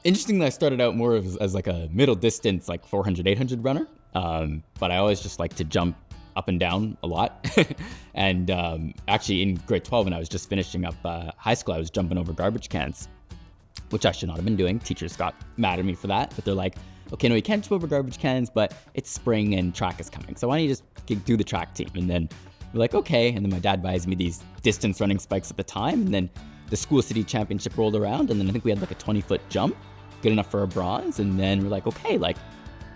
Interestingly, I started out more as like a middle distance, like 400, 800 runner. But I always just like to jump up and down a lot. And actually in grade 12, when I was just finishing up high school, I was jumping over garbage cans, which I should not have been doing. Teachers got mad at me for that, but they're like, okay, no, you can't jump over garbage cans, but it's spring and track is coming. So why don't you just do the track team? And then we're like, okay. And then my dad buys me these distance running spikes at the time. And then the school city championship rolled around. And then I think we had like a 20-foot jump, good enough for a bronze. And then we're like, okay, like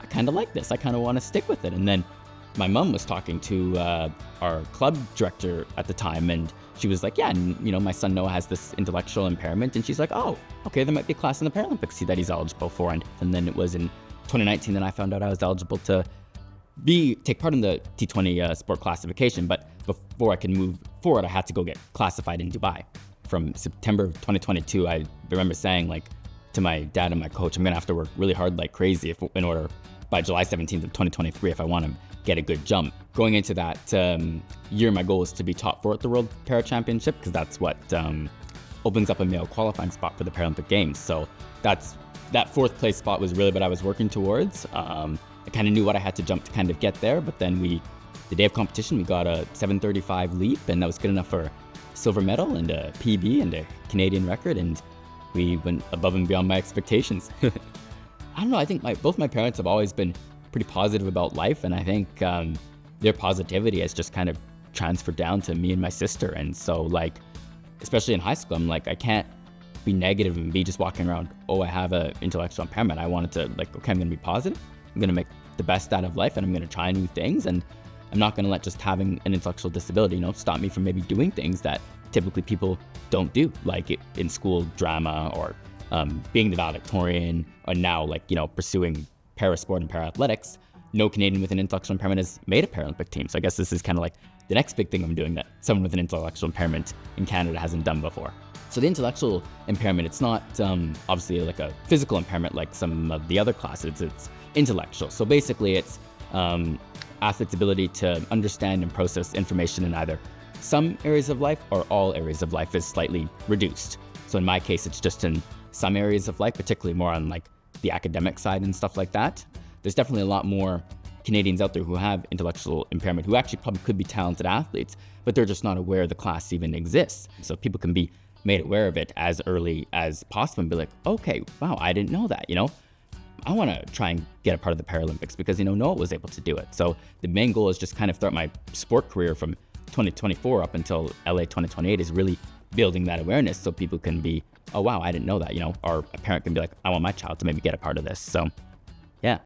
I kind of like this. I kind of want to stick with it. And then my mom was talking to our club director at the time, and she was like, yeah, and, my son Noah has this intellectual impairment. And she's like, oh, okay, there might be a class in the Paralympics that he's eligible for. And then it was in 2019 that I found out I was eligible to take part in the T20 sport classification. But before I could move forward, I had to go get classified in Dubai. From September of 2022, I remember saying like to my dad and my coach, I'm gonna have to work really hard like crazy in order by July 17th of 2023 if I want to get a good jump. Going into that year, my goal was to be top 4 at the World Para Championship, because that's what opens up a male qualifying spot for the Paralympic Games. So that 4th place spot was really what I was working towards. I kind of knew what I had to jump to kind of get there, but then the day of competition, we got a 7:35 leap, and that was good enough for a silver medal and a PB and a Canadian record, and we went above and beyond my expectations. I don't know, I think both my parents have always been pretty positive about life, and I think their positivity has just kind of transferred down to me and my sister. And so like, especially in high school, I'm like, I can't be negative and be just walking around, oh, I have an intellectual impairment. I wanted to like, okay, I'm gonna be positive, I'm gonna make the best out of life, and I'm gonna try new things, and I'm not gonna let just having an intellectual disability, stop me from maybe doing things that typically people don't do, like in school drama, or being the valedictorian, or now like, pursuing parasport and para-athletics. No Canadian with an intellectual impairment has made a Paralympic team. So I guess this is kind of like the next big thing I'm doing that someone with an intellectual impairment in Canada hasn't done before. So the intellectual impairment, it's not obviously like a physical impairment like some of the other classes, it's intellectual. So basically it's athletes' ability to understand and process information in either some areas of life or all areas of life is slightly reduced. So in my case, it's just in some areas of life, particularly more on like the academic side and stuff like that. There's definitely a lot more Canadians out there who have intellectual impairment who actually probably could be talented athletes, but they're just not aware the class even exists. So people can be made aware of it as early as possible and be like, okay, wow, I didn't know that, I want to try and get a part of the Paralympics because, Noah was able to do it. So the main goal is just kind of throughout my sport career from 2024 up until LA 2028 is really building that awareness so people can be, oh, wow, I didn't know that, or a parent can be like, I want my child to maybe get a part of this. So, yeah.